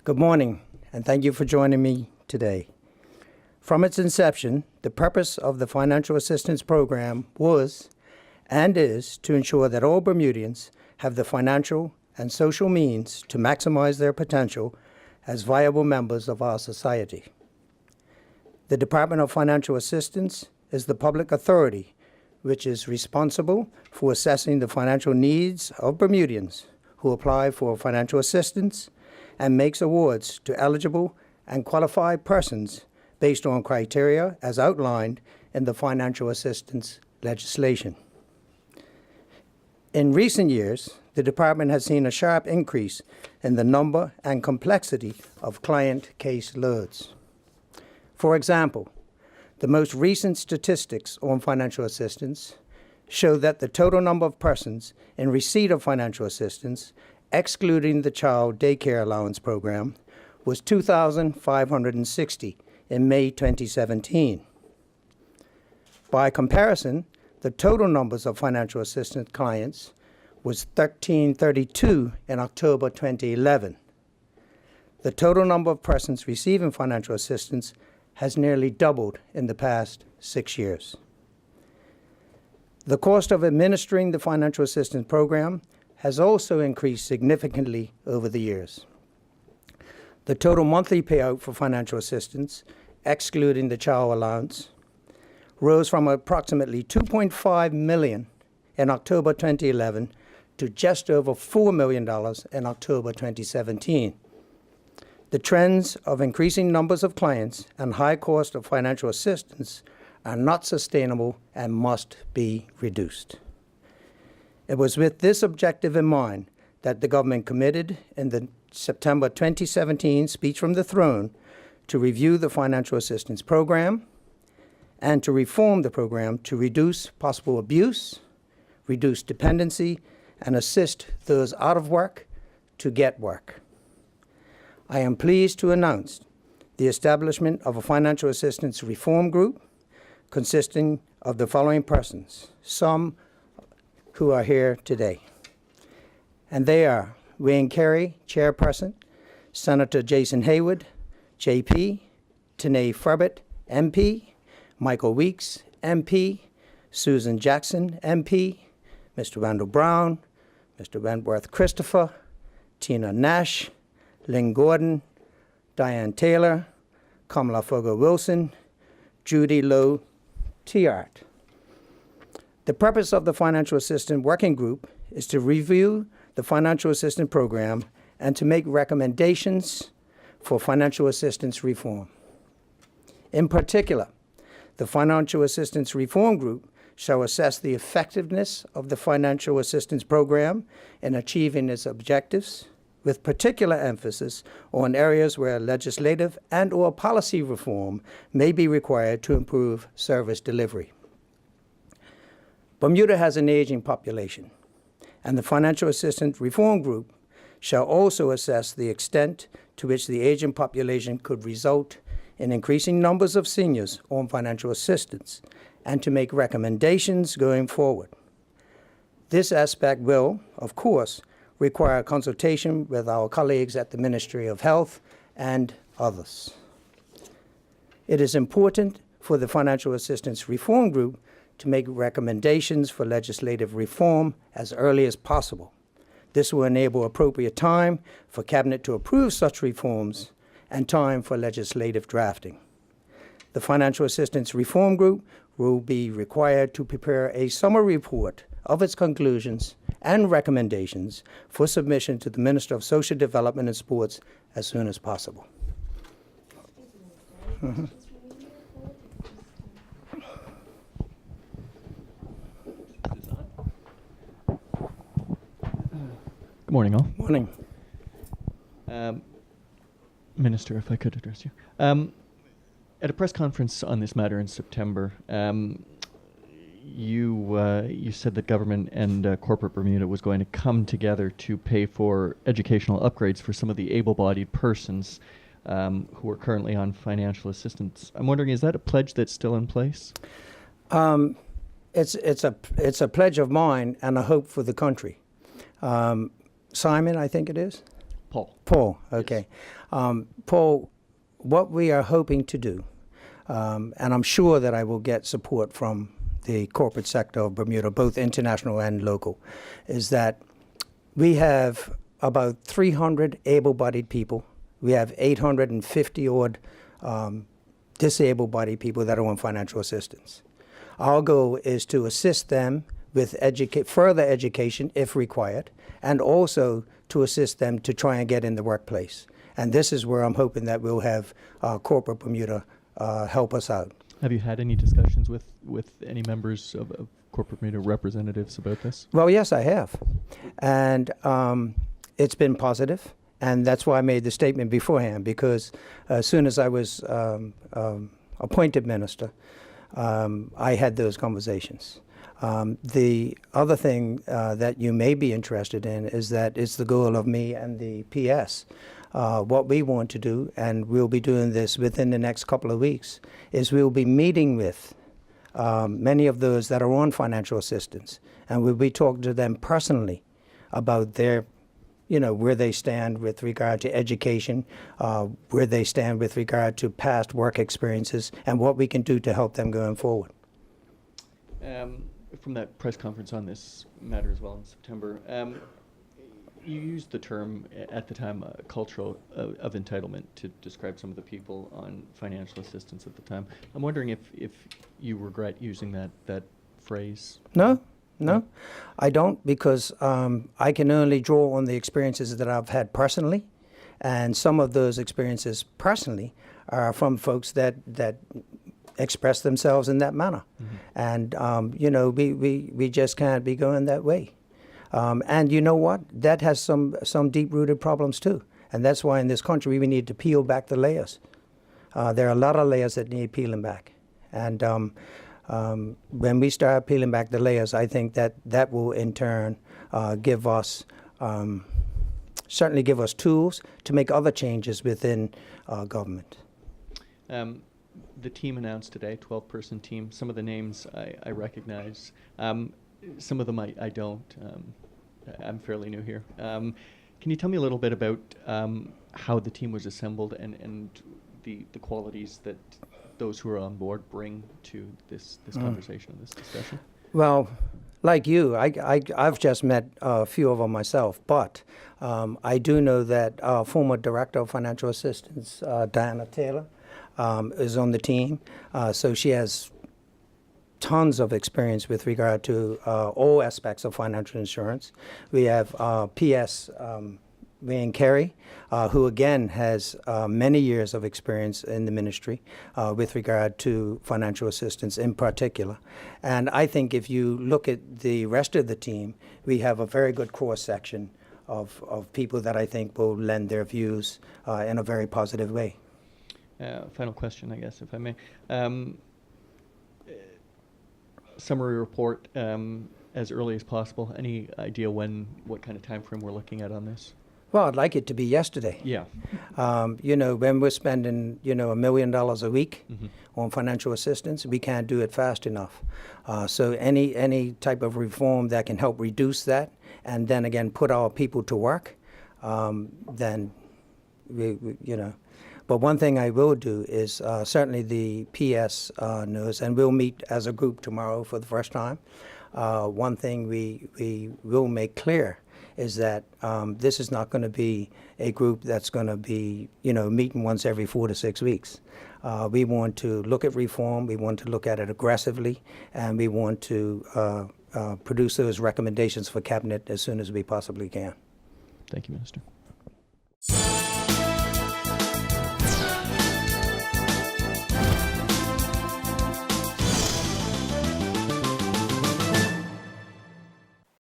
Good morning, and thank you for joining me today. From its inception, the purpose of the Financial Assistance Program was and is to ensure that all Bermudians have the financial and social means to maximize their potential as viable members of our society. The Department of Financial Assistance is the public authority which is responsible for assessing the financial needs of Bermudians who apply for financial assistance and makes awards to eligible and qualified persons based on criteria as outlined in the financial assistance legislation. In recent years, the department has seen a sharp increase in the number and complexity of client case loads. For example, the most recent statistics on financial assistance show that the total number of persons in receipt of financial assistance, excluding the Child Daycare Allowance Program, was 2,560 in May 2017. By comparison, the total numbers of financial assistance clients was 1,332 in October 2011. The total number of persons receiving financial assistance has nearly doubled in the past 6 years. The cost of administering the financial assistance program has also increased significantly over the years. The total monthly payout for financial assistance, excluding the child allowance, rose from approximately $2.5 million in October 2011 to just over $4 million in October 2017. The trends of increasing numbers of clients and high cost of financial assistance are not sustainable and must be reduced. It was with this objective in mind that the government committed in the September 2017 speech from the throne to review the financial assistance program and to reform the program to reduce possible abuse, reduce dependency, and assist those out of work to get work. I am pleased to announce the establishment of a financial assistance reform group consisting of the following persons, some who are here today. And they are Wayne Carey, Chairperson, Senator Jason Hayward, JP, Tanae Furbett, MP, Michael Weeks, MP, Susan Jackson, MP, Mr. Randall Brown, Mr. Wentworth Christopher, Tina Nash, Lynn Gordon, Diane Taylor, Kamala Fogo-Wilson, Judy Lowe Tiart. The purpose of the Financial Assistance Working Group is to review the financial assistance program and to make recommendations for financial assistance reform. In particular, the Financial Assistance Reform Group shall assess the effectiveness of the financial assistance program in achieving its objectives, with particular emphasis on areas where legislative and/or policy reform may be required to improve service delivery. Bermuda has an aging population, and the Financial Assistance Reform Group shall also assess the extent to which the aging population could result in increasing numbers of seniors on financial assistance and to make recommendations going forward. This aspect will, of course, require consultation with our colleagues at the Ministry of Health and others. It is important for the Financial Assistance Reform Group to make recommendations for legislative reform as early as possible. This will enable appropriate time for Cabinet to approve such reforms and time for legislative drafting. The Financial Assistance Reform Group will be required to prepare a summary report of its conclusions and recommendations for submission to the Minister of Social Development and Sports as soon as possible. Mm-hmm. Good morning, all. Morning. Minister, if I could address you. At a press conference on this matter in September, you said that government and corporate Bermuda was going to come together to pay for educational upgrades for some of the able-bodied persons who are currently on financial assistance. I'm wondering, is that a pledge that's still in place? It's a pledge of mine and a hope for the country. Simon, I think it is. Paul. Paul, okay. Paul, what we are hoping to do, and I'm sure that I will get support from the corporate sector of Bermuda, both international and local, is that we have about 300 able-bodied people. We have 850 odd disabled-bodied people that are on financial assistance. Our goal is to assist them with further education if required, and also to assist them to try and get in the workplace. And this is where I'm hoping that we'll have corporate Bermuda help us out. Have you had any discussions with any members of corporate Bermuda representatives about this? Well, yes, I have. And it's been positive. And that's why I made the statement beforehand, because as soon as I was appointed minister, I had those conversations. The other thing that you may be interested in is that it's the goal of me and the PS. What we want to do, and we'll be doing this within the next couple of weeks, is we'll be meeting with many of those that are on financial assistance, and we'll be talking to them personally about their, where they stand with regard to education, where they stand with regard to past work experiences, and what we can do to help them going forward. From that press conference on this matter as well in September, you used the term at the time cultural of entitlement to describe some of the people on financial assistance at the time. I'm wondering if you regret using that phrase. No, I don't, because I can only draw on the experiences that I've had personally, and some of those experiences personally are from folks that express themselves in that manner. Mm-hmm. And we just can't be going that way. And you know what? That has some deep-rooted problems too. And that's why in this country we need to peel back the layers. There are a lot of layers that need peeling back. And when we start peeling back the layers, I think that will in turn certainly give us tools to make other changes within government. The team announced today, 12-person team. Some of the names I recognize. Some of them I don't. I'm fairly new here. Can you tell me a little bit about how the team was assembled and the qualities that those who are on board bring to this conversation, this discussion? Well, like you, I've just met a few of them myself, but I do know that our former Director of Financial Assistance, Diana Taylor, is on the team. So she has tons of experience with regard to all aspects of financial insurance. We have PS Wayne Carey, who again has many years of experience in the ministry with regard to financial assistance in particular. And I think if you look at the rest of the team, we have a very good cross-section of people that I think will lend their views in a very positive way. Final question, I guess, if I may. Summary report as early as possible. Any idea what kind of time frame we're looking at on this? Well, I'd like it to be yesterday. Yeah. When we're spending, $1 million a week mm-hmm. on financial assistance, we can't do it fast enough. So any type of reform that can help reduce that, and then again put our people to work, then we. But one thing I will do is certainly the PS knows, and we'll meet as a group tomorrow for the first time. One thing we will make clear is that this is not going to be a group that's going to be, meeting once every 4 to 6 weeks. We want to look at reform, we want to look at it aggressively, and we want to produce those recommendations for Cabinet as soon as we possibly can. Thank you, Minister.